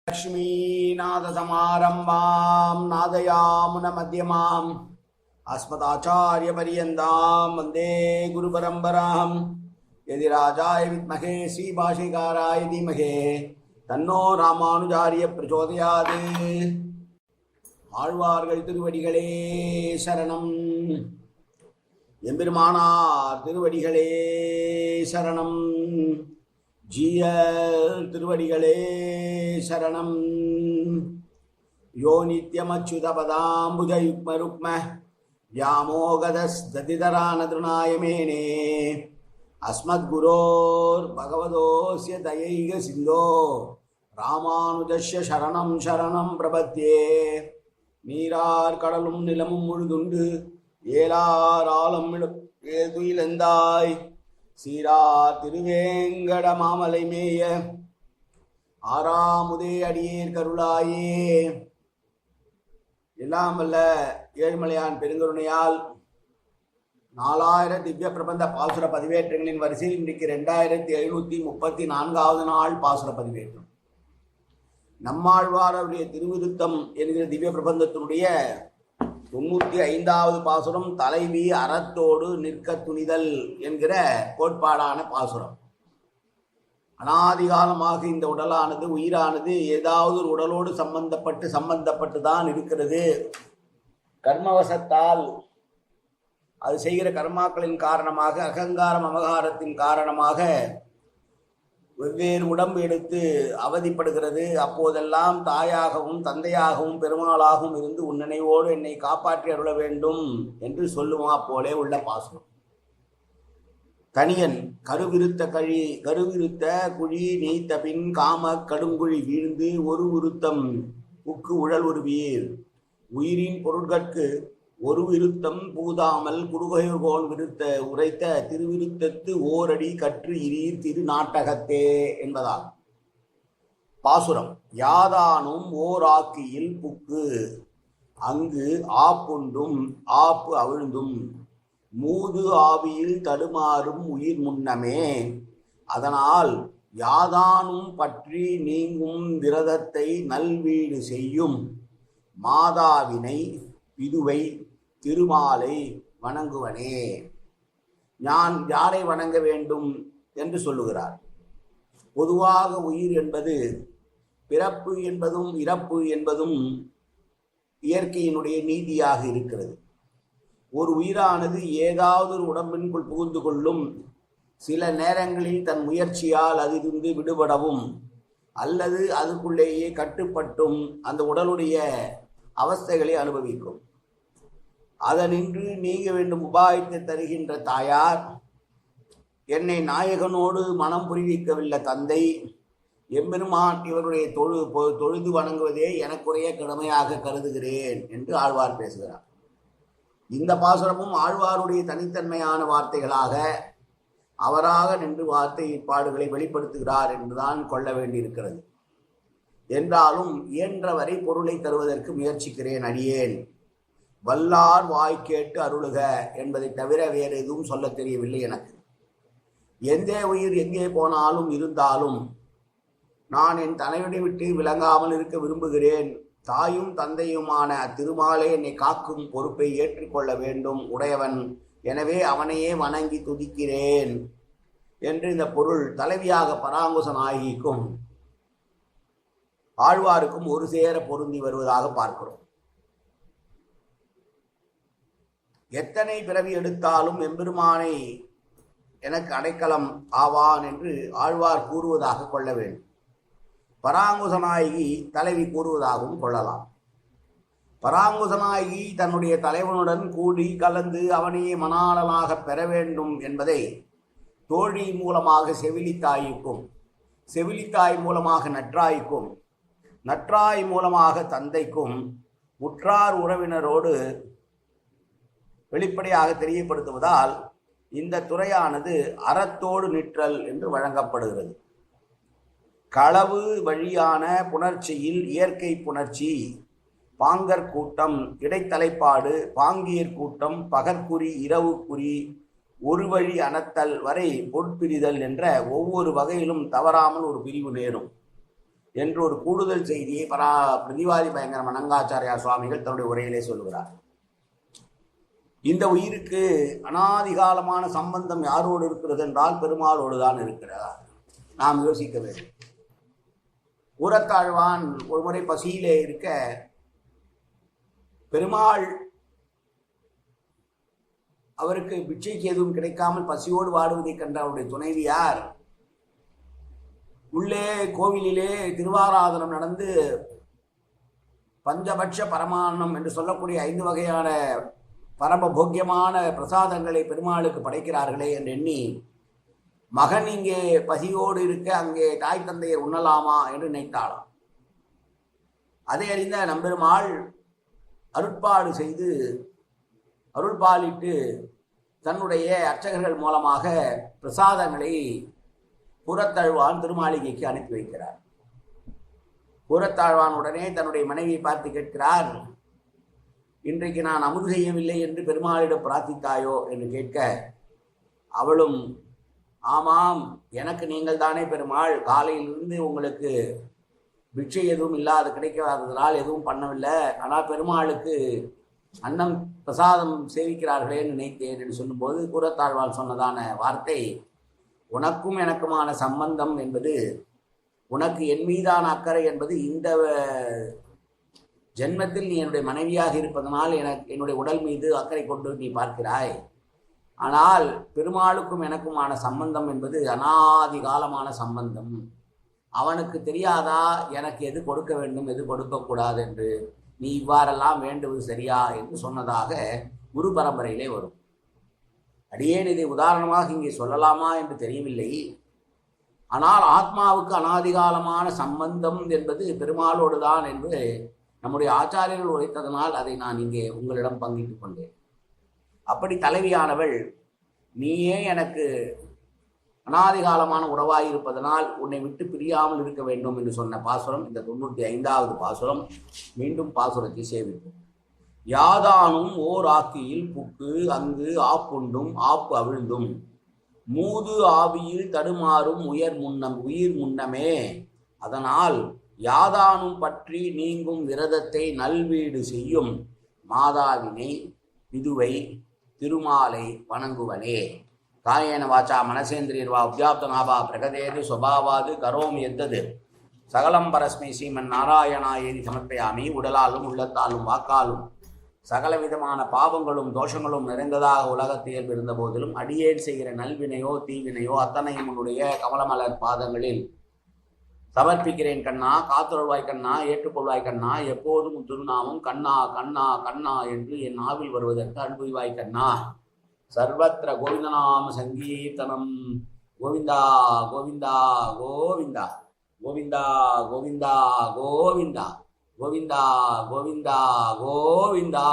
लक्ष्मीनाथसमारम्भां नादयामुनमध्यमाम् अस्मदाचार्यपर्यन्तां वन्दे गुरुपरम्परां यदिराजाय विद्महे श्रीभाष्यकाराय धीमहि तन्नो रामानुजार्य प्रचोदयात्. ஆழ்வார்கள் திருவடிகளே சரணம். எம்பெருமானார் திருவடிகளே சரணம். ஜீயர் திருவடிகளே சரணம். யோ நித்யமச்சுதபதாம்புஜயுக்மருக்ம व्यामोगदस्दतितरानतृणायमेने अस्मद्गुरोर् भगवतोऽस्य दयैक सिन्धो रामानुजस्य शरणं शरणं प्रपद्ये. நீரார் கடலும் நிலமும் முழுதுண்டு ஏலார் ஆலம் ஏதுயிலந்தாய் சீரா திருவேங்கட மாமலை மேய ஆறாமுதே அடியேர் கருளாயே. எல்லாம் வல்ல ஏழுமலையான் பெருங்கருணையால் 4000 திவ்ய பிரபந்த பாசுர பதிவேற்றங்களின் வரிசையில் இன்றைக்கு 2734வது நாள் பாசுர பதிவேற்றம். நம்மாழ்வார் அவருடைய திருவிருத்தம் என்கிற திவ்ய பிரபந்தத்தினுடைய 95வது பாசுரம் தலைவி அறத்தோடு நிற்க துணிதல் என்கிற கோட்பாடான பாசுரம். அனாதிகாலமாக இந்த உடலானது உயிரானது ஏதாவது ஒரு உடலோடு சம்பந்தப்பட்டு தான் இருக்கிறது. கர்மவசத்தால் அது செய்கிற கர்மாக்களின் காரணமாக அகங்காரம் அமகாரத்தின் காரணமாக வெவ்வேறு உடம்பு எடுத்து அவதிப்படுகிறது. அப்போதெல்லாம் தாயாகவும் தந்தையாகவும் பெருமாளாகவும் இருந்து உன் நினைவோடு என்னை காப்பாற்றி அருள வேண்டும் என்று சொல்லுமா போலே உள்ள பாசுரம். தனியன் கருவிருத்த குழி நீத்த பின் காம கடுங்குழி வீழ்ந்து ஒரு உருத்தம் உக்கு உழல் உருவீர் உயிரின் பொருட்கட்கு ஒரு விருத்தம் பூதாமல் குறுகையோன் விருத்த உரைத்த திருவிருத்தத்து ஓரடி கற்று இரீர் திருநாட்டகத்தே என்பதால் பாசுரம். யாதானும் ஓர் ஆக்கியில் புக்கு அங்கு ஆப்புண்டும் ஆப்பு அவிழ்ந்தும் மூது ஆவியில் தடுமாறும் உயிர் முன்னமே அதனால் யாதானும் பற்றி நீங்கும் விரதத்தை நல்வீடு செய்யும் மாதாவினை விதுவை திருமாலை வணங்குவனே. நான் யாரை வணங்க வேண்டும் என்று சொல்லுகிறார். பொதுவாக உயிர் என்பது பிறப்பு என்பதும் இறப்பு என்பதும் இயற்கையினுடைய நீதியாக இருக்கிறது. ஒரு உயிரானது ஏதாவது ஒரு உடம்பின்குள் புகுந்து கொள்ளும். சில நேரங்களில் தன் முயற்சியால் அதிலிருந்து விடுபடவும் அல்லது அதுக்குள்ளேயே கட்டுப்பட்டும் அந்த உடலுடைய அவஸ்தைகளை அனுபவிக்கும். அதனின்று நீங்க வேண்டும் உபாயத்தை தருகின்ற தாயார், என்னை நாயகனோடு மனம் புரிவிக்கவில்லை தந்தை, எம்பெருமான் இவருடைய தொழுது வணங்குவதே எனக்குரிய கடமையாக கருதுகிறேன் என்று ஆழ்வார் பேசுகிறார். இந்த பாசுரமும் ஆழ்வாருடைய தனித்தன்மையான வார்த்தைகளாக அவராக நின்று வார்த்தை பாடுகளை வெளிப்படுத்துகிறார் என்றுதான் கொள்ள வேண்டியிருக்கிறது. என்றாலும் இயன்றவரை பொருளை தருவதற்கு முயற்சிக்கிறேன் அடியேன். வல்லார் வாய் கேட்டு அருளுக என்பதை தவிர வேறு எதுவும் சொல்ல தெரியவில்லை எனக்கு. எந்த உயிர் எங்கே போனாலும் இருந்தாலும் நான் என் தலைவனை விட்டு விளங்காமல் இருக்க விரும்புகிறேன். தாயும் தந்தையுமான அத்திருமாலே என்னை காக்கும் பொறுப்பை ஏற்றுக்கொள்ள வேண்டும் உடையவன். எனவே அவனையே வணங்கி துதிக்கிறேன் என்று இந்த பொருள் தலைவியாக பராங்குச நாயகிக்கும் ஆழ்வாருக்கும் ஒரு சேர பொருந்தி வருவதாக பார்க்கிறோம். எத்தனை பிறவி எடுத்தாலும் எம்பெருமானை எனக்கு அடைக்கலம் ஆவான் என்று ஆழ்வார் கூறுவதாக கொள்ள வேண்டும். பராங்குசநாயகி தலைவி கூறுவதாகவும் கொள்ளலாம். பராங்குசநாயகி தன்னுடைய தலைவனுடன் கூடி கலந்து அவனையே மணாளனாக பெற வேண்டும் என்பதை தோழி மூலமாக செவிலித்தாய்க்கும், செவிலித்தாய் மூலமாக நற்றாய்க்கும், நற்றாய் மூலமாக தந்தைக்கும், உற்றார் உறவினரோடு வெளிப்படையாக தெரியப்படுத்துவதால் இந்த துறையானது அறத்தோடு நிற்றல் என்று வழங்கப்படுகிறது. களவு வழியான புணர்ச்சியில் இயற்கை புணர்ச்சி, பாங்கர் கூட்டம், இடைத்தலைப்பாடு, பாங்கியர் கூட்டம், பகற்குறி, இரவு குறி, ஒரு வழி அனத்தல் வரை பொற்பிரிதல் என்ற ஒவ்வொரு வகையிலும் தவறாமல் ஒரு பிரிவு நேரும். என்று ஒரு கூடுதல் செய்தியை பிரதிவாதி பயங்கர மணங்காச்சாரியா சுவாமிகள் தன்னுடைய உரையிலே சொல்லுகிறார். இந்த உயிருக்கு அனாதிகாலமான சம்பந்தம் யாரோடு இருக்கிறது என்றால் பெருமாளோடு தான் இருக்கிறதா நாம் யோசிக்க வேண்டும். கூரத்தாழ்வான் ஒரு முறை பசியிலே இருக்க பெருமாள் அவருக்கு பிட்சைக்கு எதுவும் கிடைக்காமல் பசியோடு வாடுவதை கண்ட அவருடைய துணைவியார் உள்ளே கோவிலிலே திருவாராதனம் நடந்து பஞ்சபட்ச பரமான்னம் என்று சொல்லக்கூடிய 5 வகையான பரமபோக்கியமான பிரசாதங்களை பெருமாளுக்கு படைக்கிறார்களே என்று எண்ணி மகன் இங்கே பசியோடு இருக்க அங்கே தாய் தந்தையை உண்ணலாமா என்று நினைத்தாளாம். அதை அறிந்த நம்பெருமாள் அருட்பாடு செய்து அருள்பாலிட்டு தன்னுடைய அர்ச்சகர்கள் மூலமாக பிரசாதங்களை கூரத்தாழ்வான் திருமாளிகைக்கு அனுப்பி வைக்கிறார். கூரத்தாழ்வான் உடனே தன்னுடைய மனைவியை பார்த்து கேட்கிறார், இன்றைக்கு நான் அமுது செய்யவில்லை என்று பெருமாளிடம் பிரார்த்தித்தாயோ என்று கேட்க அவளும், ஆமாம், எனக்கு நீங்கள் தானே பெருமாள், காலையிலிருந்து உங்களுக்கு பிட்சை எதுவும் இல்லாது கிடைக்காததனால் எதுவும் பண்ணவில்லை, ஆனால் பெருமாளுக்கு அன்னம் பிரசாதம் சேவிக்கிறார்களே நினைத்தேன் என்று சொல்லும்போது கூரத்தாழ்வான் சொன்னதான வார்த்தை, உனக்கும் எனக்குமான சம்பந்தம் என்பது, உனக்கு என் மீதான அக்கறை என்பது இந்த ஜென்மத்தில் நீ என்னுடைய மனைவியாக இருப்பதனால் என்னுடைய உடல் மீது அக்கறை கொண்டு நீ பார்க்கிறாய். ஆனால் பெருமாளுக்கும் எனக்குமான சம்பந்தம் என்பது அனாதி காலமான சம்பந்தம். அவனுக்கு தெரியாதா எனக்கு எது கொடுக்க வேண்டும் எது கொடுக்கக்கூடாது என்று? நீ இவ்வாறெல்லாம் வேண்டுவது சரியா என்று சொன்னதாக குரு பரம்பரையிலே வரும். அடியேன் இதை உதாரணமாக இங்கே சொல்லலாமா என்று தெரியவில்லை. ஆனால் ஆத்மாவுக்கு அனாதிகாலமான சம்பந்தம் என்பது பெருமாளோடு தான் என்று நம்முடைய ஆச்சாரியர்கள் உரைத்ததனால் அதை நான் இங்கே உங்களிடம் பங்கிட்டுக் கொண்டேன். அப்படி தலைவியானவள், நீயே எனக்கு அனாதிகாலமான உறவாயிருப்பதனால் உன்னை விட்டு பிரியாமல் இருக்க வேண்டும் என்று சொன்ன பாசுரம் இந்த 95வது பாசுரம். மீண்டும் பாசுரத்தை சேவிப்போம். யாதானும் ஓர் ஆக்கியில் புக்கு அங்கு ஆப்புண்டும் ஆப்பு அவிழ்ந்தும் மூது ஆவியில் தடுமாறும் உயிர் முன்னமே அதனால் யாதானும் பற்றி நீங்கும் விரதத்தை நல்வீடு செய்யும் மாதாவினை விதுவை திருமாலை வணங்குவனே. காயேன வாச்சா மனசேந்திரியர்வா உத்யாப்தனாபா பிரகதேது ஸ்வபாவாது கரோம் எத்தது சகலம் பரஸ்மை ஸ்ரீமன் நாராயணாயேதி சமர்ப்பயாமி. உடலாலும் உள்ளத்தாலும் வாக்காலும் சகல விதமான பாவங்களும் தோஷங்களும் நிறைந்ததாக உலகத்தில் இருந்த போதிலும் அடியேன் செய்கிற நல்வினையோ தீவினையோ அத்தனையும் உன்னுடைய கமலமலர் பாதங்களில் சமர்ப்பிக்கிறேன் கண்ணா. காத்தொழுவாய் கண்ணா, ஏற்றுக்கொள்வாய் கண்ணா. எப்போதும் திருநாமம் கண்ணா கண்ணா கண்ணா என்று என் நாவில் வருவதற்கு அன்புவாய் கண்ணா. சர்வத்திர கோவிந்தநாம சங்கீர்த்தனம். கோவிந்தா கோவிந்தா கோவிந்தா கோவிந்தா கோவிந்தா கோவிந்தா கோவிந்தா கோவிந்தா கோவிந்தா.